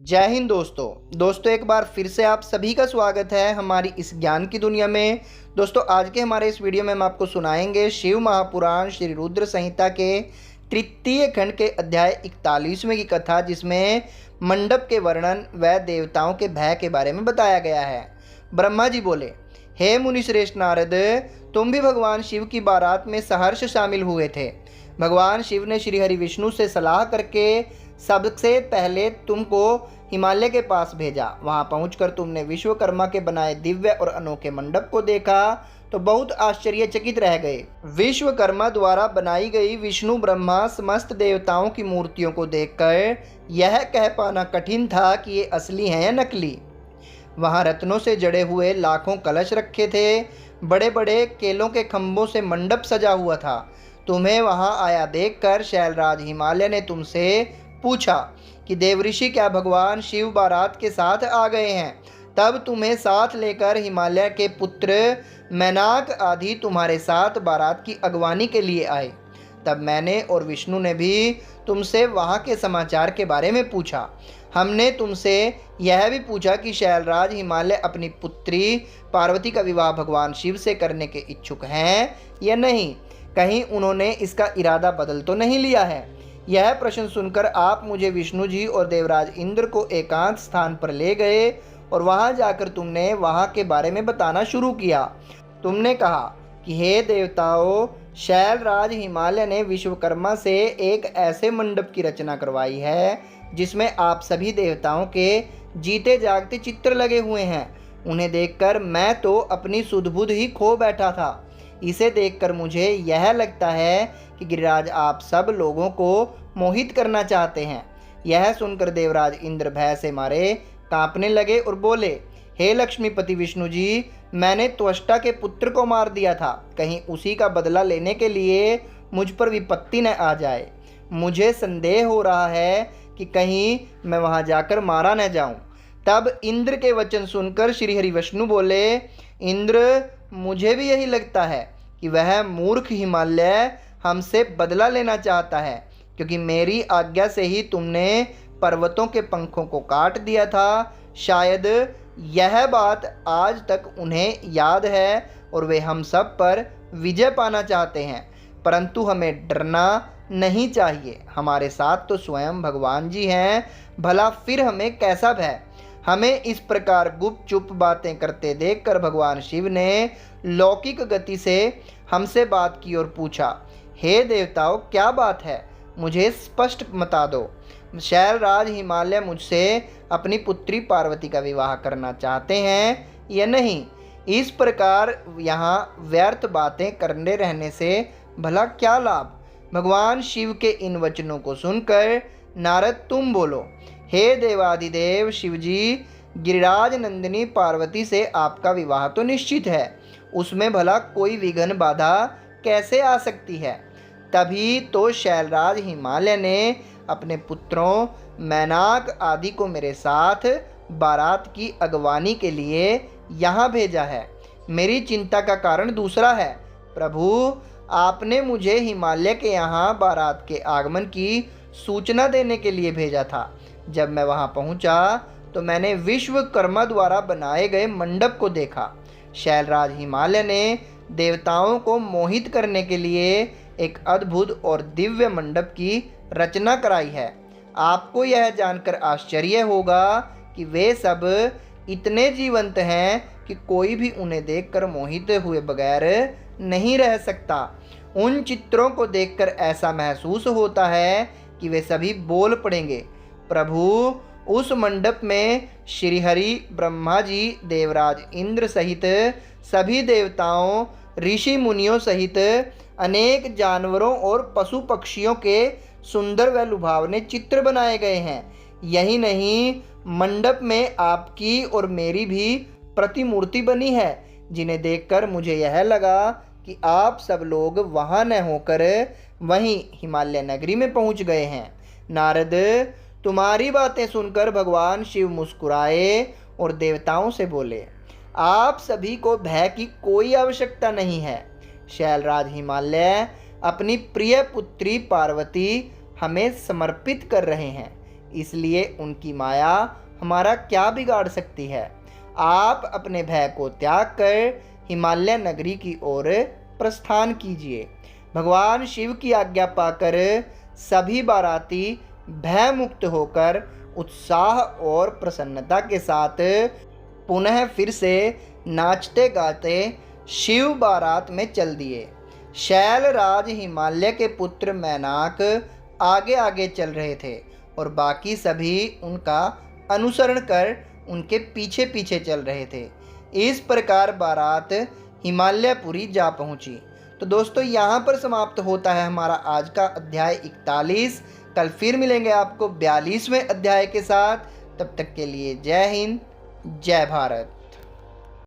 जय हिंद दोस्तों एक बार फिर से आप सभी का स्वागत है हमारी इस ज्ञान की दुनिया में। दोस्तों आज के हमारे इस वीडियो में हम आपको सुनाएंगे शिव महापुराण श्री रुद्र संहिता के तृतीय खंड के अध्याय 41वें की कथा, जिसमें मंडप के वर्णन व देवताओं के भय के बारे में बताया गया है। ब्रह्मा जी बोले, हे मुनिश्रेष्ठ नारद, तुम भी भगवान शिव की बारात में सहर्ष शामिल हुए थे। भगवान शिव ने श्री हरि विष्णु से सलाह करके सबसे पहले तुमको हिमालय के पास भेजा। वहां पहुंचकर तुमने विश्वकर्मा के बनाए दिव्य और अनोखे मंडप को देखा तो बहुत आश्चर्यचकित रह गए। विश्वकर्मा द्वारा बनाई गई विष्णु ब्रह्मा समस्त देवताओं की मूर्तियों को देखकर यह कह पाना कठिन था कि ये असली हैं या नकली। वहां रत्नों से जड़े हुए लाखों कलश रखे थे। बड़े बड़े केलों के खंभों से मंडप सजा हुआ था। तुम्हें वहां आया देखकर शैलराज हिमालय ने तुमसे पूछा कि देवऋषि क्या भगवान शिव बारात के साथ आ गए हैं? तब तुम्हें साथ लेकर हिमालय के पुत्र मैनाक आदि तुम्हारे साथ बारात की अगवानी के लिए आए। तब मैंने और विष्णु ने भी तुमसे वहाँ के समाचार के बारे में पूछा। हमने तुमसे यह भी पूछा कि शैलराज हिमालय अपनी पुत्री पार्वती का विवाह भगवान शिव से करने के इच्छुक हैं या नहीं। कहीं उन्होंने इसका इरादा बदल तो नहीं लिया है। यह प्रश्न सुनकर आप मुझे विष्णु जी और देवराज इंद्र को एकांत स्थान पर ले गए और वहां जाकर तुमने वहां के बारे में बताना शुरू किया। तुमने कहा कि हे देवताओं, शैलराज हिमालय ने विश्वकर्मा से एक ऐसे मंडप की रचना करवाई है जिसमें आप सभी देवताओं के जीते जागते चित्र लगे हुए हैं। उन्हें देखकर मैं तो अपनी सुध-बुध ही खो बैठा था। इसे देखकर मुझे यह लगता है कि गिरिराज आप सब लोगों को मोहित करना चाहते हैं। यह सुनकर देवराज इंद्र भय से मारे कांपने लगे और बोले, हे लक्ष्मीपति विष्णु जी, मैंने त्वष्टा के पुत्र को मार दिया था। कहीं उसी का बदला लेने के लिए मुझ पर विपत्ति न आ जाए। मुझे संदेह हो रहा है कि कहीं मैं वहां जाकर मारा न जाऊं। तब इंद्र के वचन सुनकर श्री हरि विष्णु बोले, इंद्र, मुझे भी यही लगता है कि वह मूर्ख हिमालय हमसे बदला लेना चाहता है, क्योंकि मेरी आज्ञा से ही तुमने पर्वतों के पंखों को काट दिया था। शायद यह बात आज तक उन्हें याद है और वे हम सब पर विजय पाना चाहते हैं, परंतु हमें डरना नहीं चाहिए। हमारे साथ तो स्वयं भगवान जी हैं, भला फिर हमें कैसा भय। हमें इस प्रकार गुपचुप बातें करते देखकर भगवान शिव ने लौकिक गति से हमसे बात की और पूछा, हे देवताओं, क्या बात है? मुझे स्पष्ट बता दो। शैलराज हिमालय मुझसे अपनी पुत्री पार्वती का विवाह करना चाहते हैं या नहीं? इस प्रकार यहाँ व्यर्थ बातें करने रहने से भला क्या लाभ? भगवान शिव के इन वचनों को सुनकर नारद तुम बोलो, हे देवाधिदेव शिवजी, गिरिराज नंदिनी पार्वती से आपका विवाह तो निश्चित है, उसमें भला कोई विघ्न बाधा कैसे आ सकती है? तभी तो शैलराज हिमालय ने अपने पुत्रों मैनाक आदि को मेरे साथ बारात की अगवानी के लिए यहाँ भेजा है। मेरी चिंता का कारण दूसरा है। प्रभु, आपने मुझे हिमालय के यहाँ बारात के आगमन की सूचना देने के लिए भेजा था। जब मैं वहाँ पहुँचा तो मैंने विश्वकर्मा द्वारा बनाए गए मंडप को देखा। शैलराज हिमालय ने देवताओं को मोहित करने के लिए एक अद्भुत और दिव्य मंडप की रचना कराई है। आपको यह जानकर आश्चर्य होगा कि वे सब इतने जीवंत हैं कि कोई भी उन्हें देखकर मोहित हुए बगैर नहीं रह सकता। उन चित्रों को देखकर ऐसा महसूस होता है कि वे सभी बोल पड़ेंगे। प्रभु, उस मंडप में श्रीहरि, ब्रह्मा जी, देवराज इंद्र सहित सभी देवताओं, ऋषि मुनियों सहित अनेक जानवरों और पशु पक्षियों के सुंदर व लुभावने चित्र बनाए गए हैं। यही नहीं, मंडप में आपकी और मेरी भी प्रतिमूर्ति बनी है, जिन्हें देखकर मुझे यह लगा कि आप सब लोग वहाँ न होकर वहीं हिमालय नगरी में पहुँच गए हैं। नारद, तुम्हारी बातें सुनकर भगवान शिव मुस्कुराए और देवताओं से बोले, आप सभी को भय की कोई आवश्यकता नहीं है। शैलराज हिमालय अपनी प्रिय पुत्री पार्वती हमें समर्पित कर रहे हैं। इसलिए उनकी माया हमारा क्या बिगाड़ सकती है। आप अपने भय को त्याग कर हिमालय नगरी की ओर प्रस्थान कीजिए। भगवान शिव की आज्ञा पाकर सभी बाराती भय मुक्त होकर उत्साह और प्रसन्नता के साथ पुनः फिर से नाचते गाते शिव बारात में चल दिए। शैलराज हिमालय के पुत्र मैनाक आगे आगे चल रहे थे और बाकी सभी उनका अनुसरण कर उनके पीछे पीछे चल रहे थे। इस प्रकार बारात हिमालयपुरी जा पहुंची। तो दोस्तों यहाँ पर समाप्त होता है हमारा आज का अध्याय 41। कल फिर मिलेंगे आपको 42वें अध्याय के साथ। तब तक के लिए जय हिंद, जय भारत।